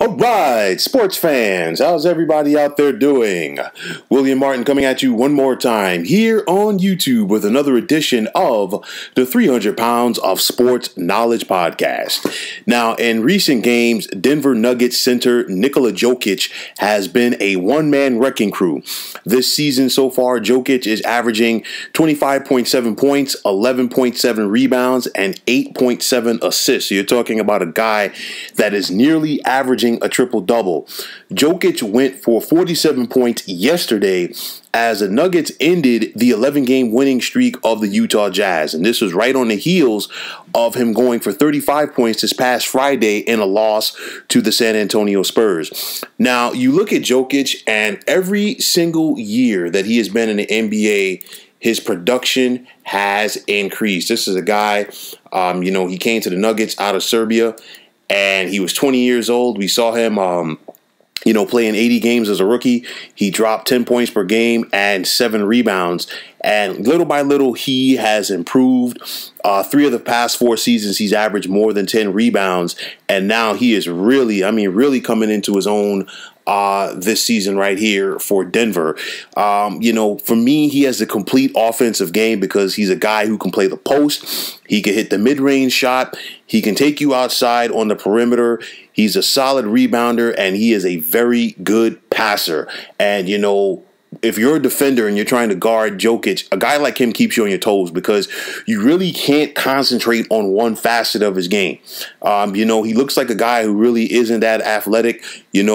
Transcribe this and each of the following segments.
All right, sports fans, how's everybody out there doing? William Martin coming at you one more time here on YouTube with another edition of the 300 Pounds of Sports Knowledge podcast. Now, in recent games, Denver Nuggets center Nikola Jokic has been a one-man wrecking crew. This season so far, Jokic is averaging 25.7 points, 11.7 rebounds, and 8.7 assists. So you're talking about a guy that is nearly averaging a triple-double. Jokic went for 47 points yesterday as the Nuggets ended the 11-game winning streak of the Utah Jazz. And this was right on the heels of him going for 35 points this past Friday in a loss to the San Antonio Spurs. Now, you look at Jokic, and every single year that he has been in the NBA, his production has increased. This is a guy, he came to the Nuggets out of Serbia, and he was 20 years old. We saw him, playing 80 games as a rookie. He dropped 10 points per game and 7 rebounds. And little by little, he has improved. 3 of the past 4 seasons, he's averaged more than 10 rebounds. And now he is really coming into his own this season right here for Denver. For me, he has a complete offensive game because he's a guy who can play the post. He can hit the mid-range shot. He can take you outside on the perimeter. He's a solid rebounder, and he is a very good passer. And, if you're a defender and you're trying to guard Jokic, a guy like him keeps you on your toes because you really can't concentrate on one facet of his game. He looks like a guy who really isn't that athletic. You're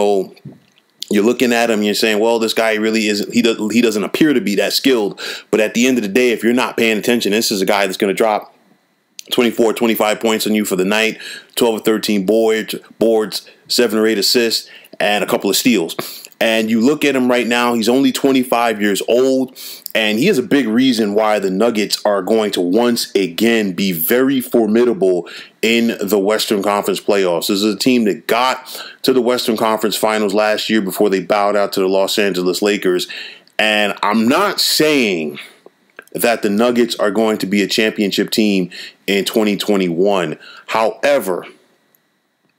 looking at him and you're saying, well, this guy really isn't, he doesn't appear to be that skilled. But at the end of the day, if you're not paying attention, this is a guy that's going to drop 24, 25 points on you for the night, 12 or 13 boards, 7 or 8 assists, and a couple of steals. And you look at him right now, he's only 25 years old, and he is a big reason why the Nuggets are going to once again be very formidable in the Western Conference playoffs. This is a team that got to the Western Conference finals last year before they bowed out to the Los Angeles Lakers. And I'm not saying that the Nuggets are going to be a championship team in 2021. However,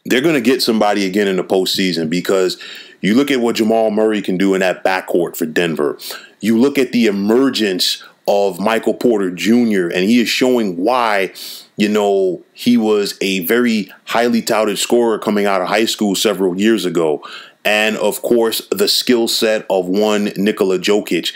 they're going to get somebody again in the postseason because you look at what Jamal Murray can do in that backcourt for Denver. You look at the emergence of Michael Porter Jr., and he is showing why, he was a very highly touted scorer coming out of high school several years ago. And, of course, the skill set of one Nikola Jokic.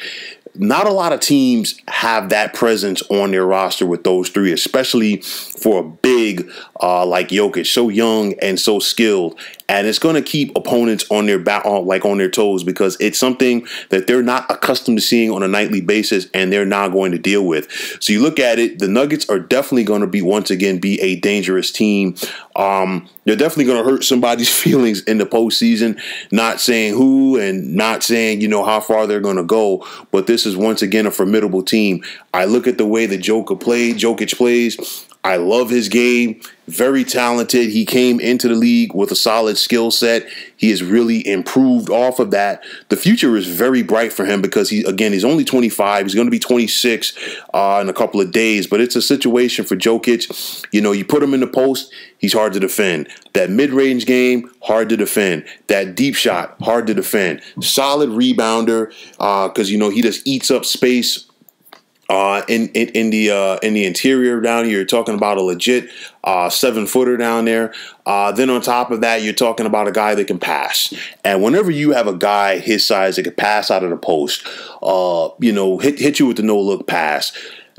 Not a lot of teams have that presence on their roster with those three, especially for a big like Jokic, so young and so skilled. And it's going to keep opponents on their on their toes because it's something that they're not accustomed to seeing on a nightly basis, and they're not going to deal with. So you look at it, the Nuggets are definitely going to be a dangerous team. They're definitely going to hurt somebody's feelings in the postseason. Not saying who and not saying, how far they're going to go. But this is once again a formidable team. I look at the way that Jokic plays. I love his game. Very talented. He came into the league with a solid skill set. He has really improved off of that. The future is very bright for him because he's only 25. He's going to be 26 in a couple of days. But it's a situation for Jokic. You put him in the post, he's hard to defend. That mid-range game, hard to defend. That deep shot, hard to defend. Solid rebounder because, he just eats up space. In the interior down here, you're talking about a legit 7-footer down there. Then on top of that, you're talking about a guy that can pass. And whenever you have a guy his size that can pass out of the post, hit you with the no-look pass,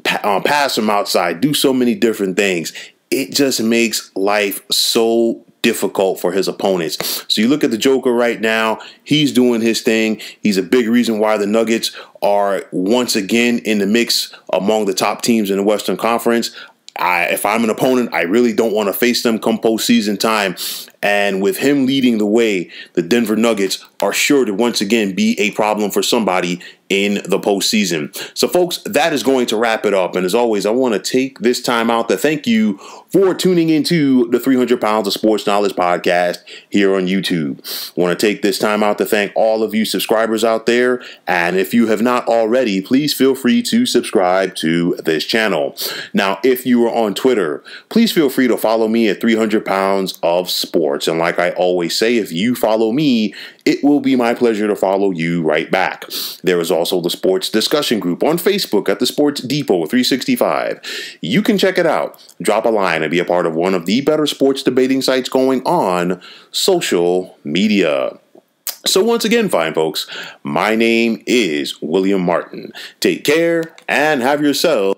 pass from outside, do so many different things. It just makes life so difficult for his opponents. So you look at the Joker right now, he's doing his thing. He's a big reason why the Nuggets are once again in the mix among the top teams in the Western Conference. If I'm an opponent, I really don't want to face them come postseason time. And with him leading the way, the Denver Nuggets are sure to once again be a problem for somebody in the postseason. So, folks, that is going to wrap it up. And as always, I want to take this time out to thank you for tuning into the 300 Pounds of Sports Knowledge podcast here on YouTube. I want to take this time out to thank all of you subscribers out there. And if you have not already, please feel free to subscribe to this channel. Now, if you are on Twitter, please feel free to follow me at 300 Pounds of Sports. sports. And like I always say, if you follow me, it will be my pleasure to follow you right back. There is also the sports discussion group on Facebook at the Sports Depot 365. You can check it out. Drop a line and be a part of one of the better sports debating sites going on social media. So once again, fine folks, my name is William Martin. Take care and have yourself